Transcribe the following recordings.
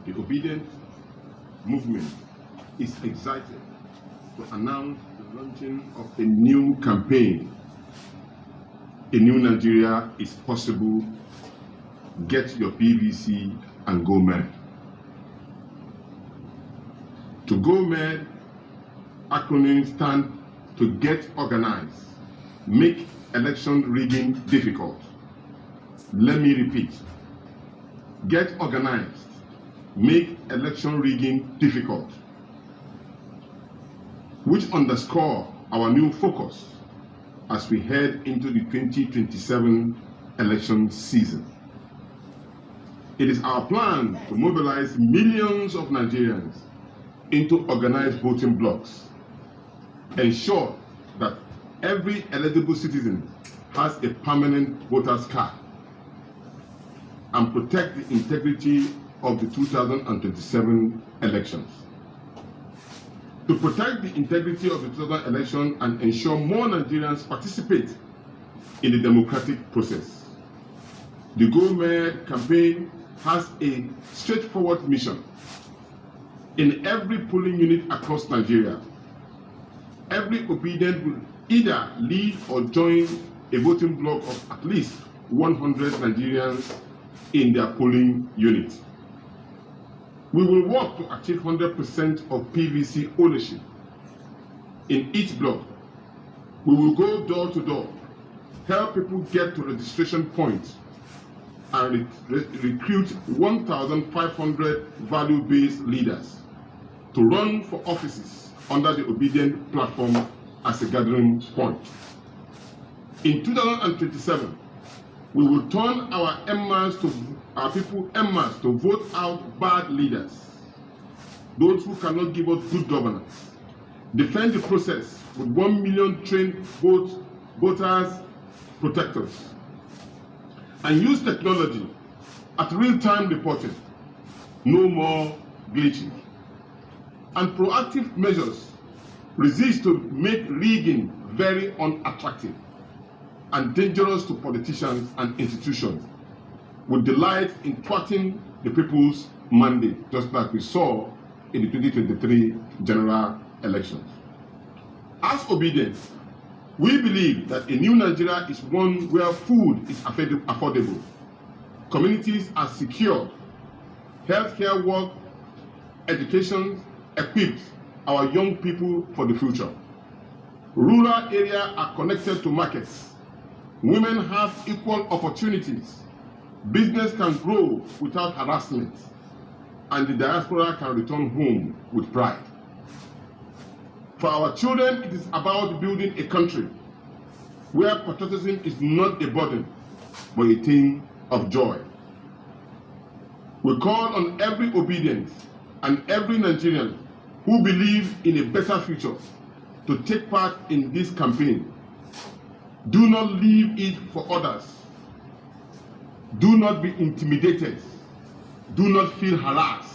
The Obedient movement is excited to announce the launching of a new campaign. A new Nigeria is possible. Get your PVC and go mad. To go mad acronym stand to get organized, make election rigging difficult. Let me repeat. Get organized, make election rigging difficult, which underscore our new focus as we head into the 2027 election season. It is our plan to mobilize millions of Nigerians into organized voting blocks, ensure that every eligible citizen has a permanent voter's card, and protect the integrity of the 2027 elections. To protect the integrity of the 2000 election and ensure more Nigerians participate in the democratic process, the Go Mad campaign has a straightforward mission. In every polling unit across Nigeria, every Obedient will either lead or join a voting bloc of at least 100 Nigerians in their polling unit. We will work to achieve 100% of PVC ownership in each block. We will go door to door, help people get to registration points, and recruit 1,500 value-based leaders to run for offices under the Obedient platform as a gathering point. In 2027, we will turn our people en masse to vote out bad leaders, those who cannot give us good governance, defend the process with 1 million trained voters protectors, and use technology at real-time reporting, no more glitching, and proactive measures resist to make rigging very unattractive and dangerous to politicians and institutions, with delight in thwarting the people's mandate, just like we saw in the 2023 general elections. As Obedient, we believe that a new Nigeria is one where food is affordable, communities are secure, healthcare work, education equips our young people for the future. Rural areas are connected to markets. Women have equal opportunities. Business can grow without harassment, and the diaspora can return home with pride. For our children, it is about building a country where patriotism is not a burden, but a thing of joy. We call on every Obedient and every Nigerian who believe in a better future to take part in this campaign. Do not leave it for others. Do not be intimidated. Do not feel harassed.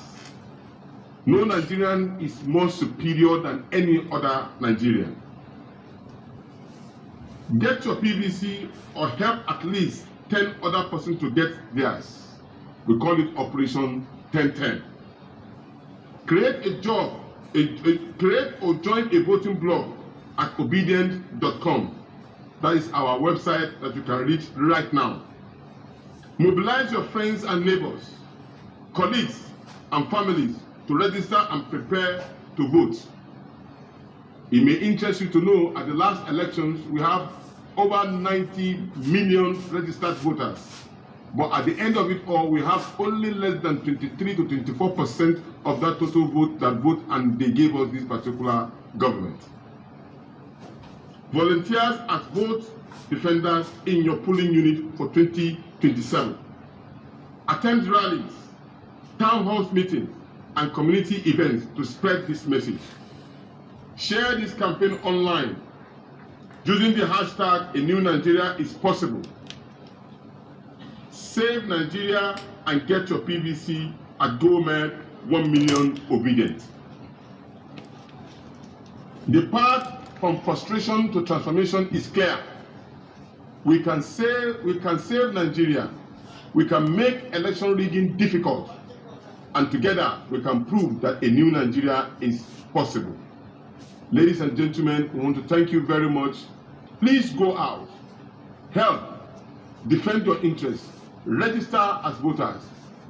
No Nigerian is more superior than any other Nigerian. Get your PVC or help at least 10 other persons to get theirs. We call it Operation 1010. Create a job, create or join a voting blog at obedient.com. That is our website that you can reach right now. Mobilize your friends and neighbors, colleagues and families to register and prepare to vote. It may interest you to know at the last elections we have over 90 million registered voters. But at the end of it all, we have only less than 23 to 24% of that total vote that vote, and they gave us this particular government. Volunteers as vote defenders in your polling unit for 2027. Attend rallies, town hall meetings, and community events to spread this message. Share this campaign online using the hashtag A New Nigeria is Possible. Save Nigeria and get your PVC at Go Mad 1 million Obedient. The path from frustration to transformation is clear. We can save Nigeria. We can make election rigging difficult and together we can prove that a new Nigeria is possible. Ladies and gentlemen, we want to thank you very much. Please go out, help, defend your interests, register as voters,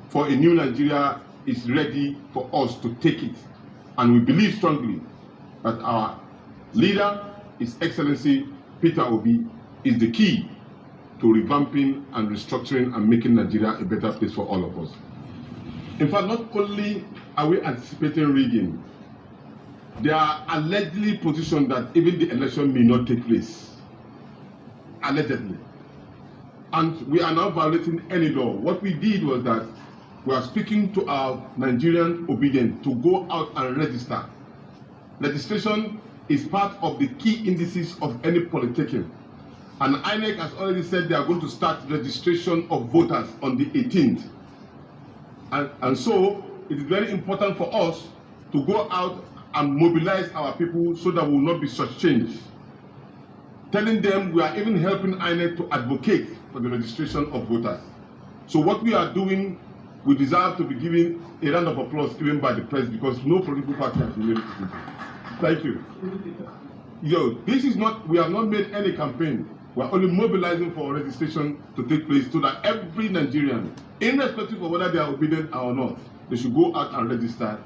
for a new Nigeria is ready for us to take it. And we believe strongly that our leader, His Excellency Peter Obi, is the key to revamping and restructuring and making Nigeria a better place for all of us. In fact, not only are we anticipating rigging, they are allegedly positioned that even the election may not take place. Allegedly. And we are now violating any law. What we did was that we are speaking to our Nigerian obedient to go out and register. Registration is part of the key indices of any politicking. And INEC has already said they are going to start registration of voters on the 18th. And so it is very important for us to go out and mobilize our people so that we will not be shortchanged. Telling them we are even helping INEC to advocate for the registration of voters. So what we are doing, we deserve to be given a round of applause given by the press because no political party has been able to do it. Thank you. This is not, we have not made any campaign. We are only mobilizing for registration to take place so that every Nigerian, irrespective of whether they are obedient or not, they should go out and register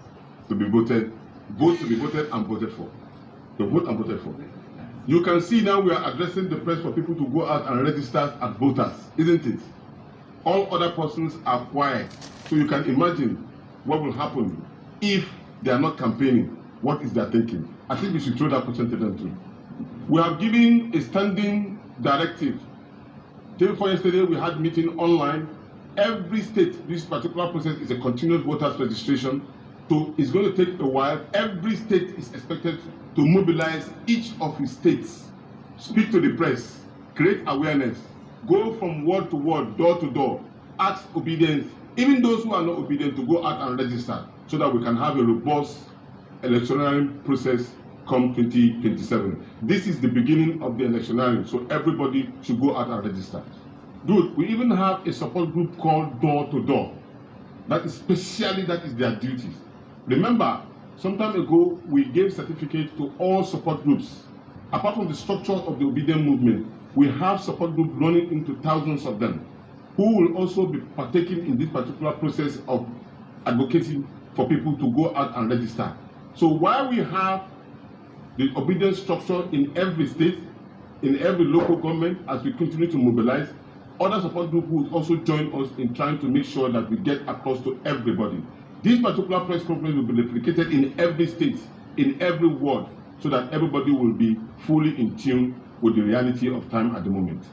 to be voted, vote to be voted and voted for. To vote and voted for. You can see now we are addressing the press for people to go out and register as voters, isn't it? All other persons are quiet. So you can imagine what will happen if they are not campaigning. What is their thinking? I think we should throw that question to them too. We have given a standing directive. Day before yesterday, we had a meeting online. Every state, this particular process is a continuous voters registration. So it's going to take a while. Every state is expected to mobilize each of its states, speak to the press, create awareness, go from word to word, door to door, ask obedience, even those who are not obedient to go out and register so that we can have a robust electoral process come 2027. This is the beginning of the electionary, so everybody should go out and register. Good. We even have a support group called Door to Door. That is their duties. Remember, some time ago, we gave certificates to all support groups. Apart from the structure of the obedient movement, we have support groups running into thousands of them, who will also be partaking in this particular process of advocating for people to go out and register. So while we have the obedient structure in every state, in every local government, as we continue to mobilize, other support groups will also join us in trying to make sure that we get across to everybody. This particular press conference will be replicated in every state, in every ward, so that everybody will be fully in tune with the reality of time at the moment.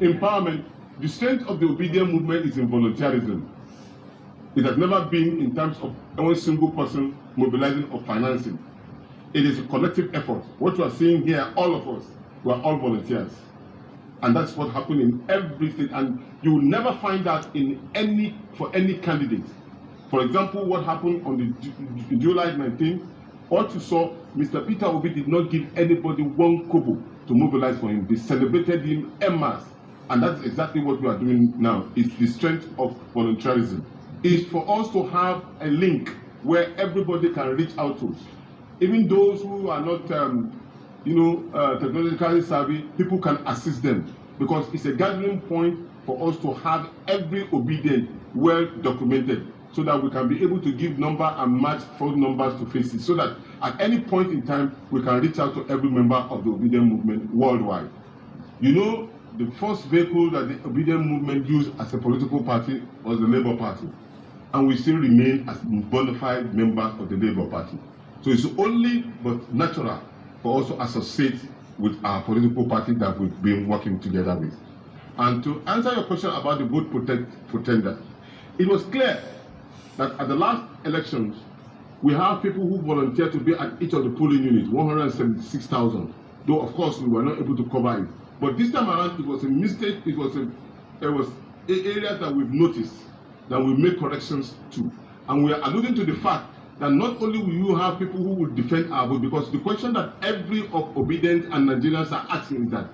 Empowerment, the strength of the obedient movement is in volunteerism. It has never been in terms of one single person mobilizing or financing. It is a collective effort. What you are seeing here, all of us, we are all volunteers. And that's what happened in every state. And you will never find that for any candidate. For example, what happened on the July 19th, what you saw, Mr. Peter Obi did not give anybody one kobo to mobilize for him. They celebrated him en masse. And that's exactly what we are doing now. It's the strength of volunteerism. It's for us to have a link where everybody can reach out to. Even those who are not, technologically savvy, people can assist them because it's a gathering point for us to have every obedient well documented so that we can be able to give number and match phone numbers to faces so that at any point in time we can reach out to every member of the obedient movement worldwide. You know, the first vehicle that the obedient movement used as a political party was the Labour Party, and we still remain as bona fide members of the Labour Party. So it's only but natural for us to associate with our political party that we've been working together with. And to answer your question about the vote pretender, it was clear that at the last elections, we have people who volunteered to be at each of the polling units, 176,000. Though of course we were not able to cover it. But this time around, it was a mistake. There was areas that we've noticed that we make corrections to, and we are alluding to the fact that not only will you have people who will defend our vote, because the question that every obedient and Nigerians are asking is that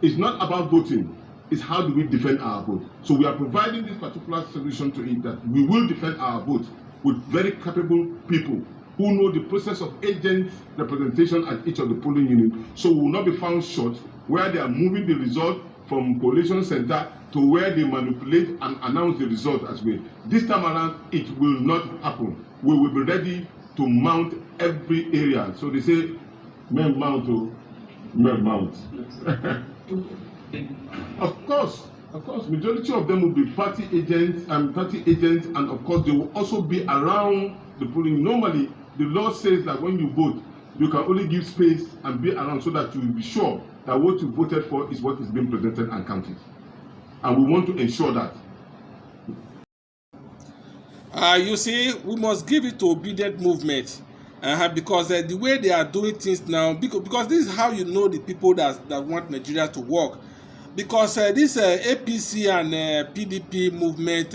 it's not about voting, it's how do we defend our vote. So we are providing this particular solution to it that we will defend our vote with very capable people who know the process of agent representation at each of the polling units. So we will not be found short where they are moving the result from collation center to where they manipulate and announce the result as well. This time around, it will not happen. We will be ready to mount every area. So they say, men mount, men mount. Of course, majority of them will be party agents, and of course they will also be around the polling. Normally, the law says that when you vote, you can only give space and be around so that you will be sure that what you voted for is what is being presented and counted. And we want to ensure that. You see, we must give it to obedient movement, because the way they are doing things now, because this is how you know the people that want Nigeria to work. Because this APC and PDP movement,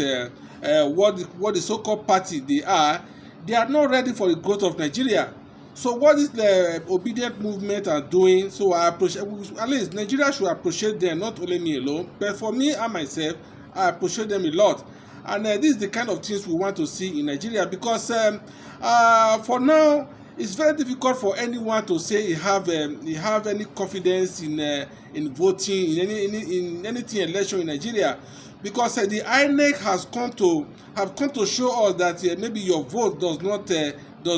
what the so-called party they are not ready for the growth of Nigeria. So what is the obedient movement are doing? So I appreciate, at least Nigeria should appreciate them, not only me alone, but for me and myself, I appreciate them a lot. And this is the kind of things we want to see in Nigeria, because for now, it's very difficult for anyone to say he have any confidence in voting in anything election in Nigeria, because the INEC has come to show us that maybe your vote does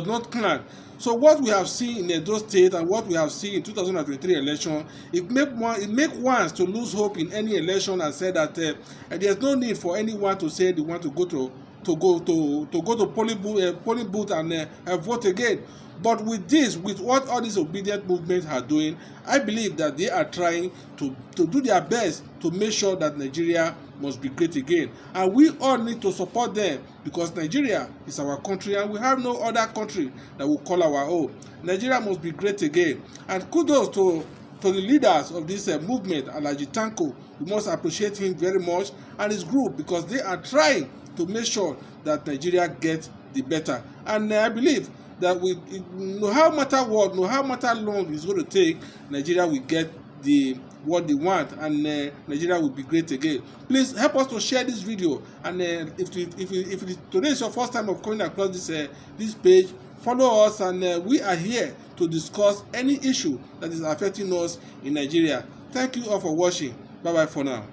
not count. So what we have seen in Edo State and what we have seen in 2023 election, it make ones to lose hope in any election and say that there's no need for anyone to say they want to go to polling booth and vote again. But with what all these obedient movements are doing, I believe that they are trying to do their best to make sure that Nigeria must be great again. And we all need to support them, because Nigeria is our country and we have no other country that will call our own. Nigeria must be great again. And kudos to the leaders of this movement, Alhaji Tanko. We must appreciate him very much and his group, because they are trying to make sure that Nigeria gets the better. And I believe that no matter how long it's going to take, Nigeria will get what they want, and Nigeria will be great again. Please help us to share this video, and if today is your first time of coming across this page, follow us, and we are here to discuss any issue that is affecting us in Nigeria. Thank you all for watching. Bye bye for now.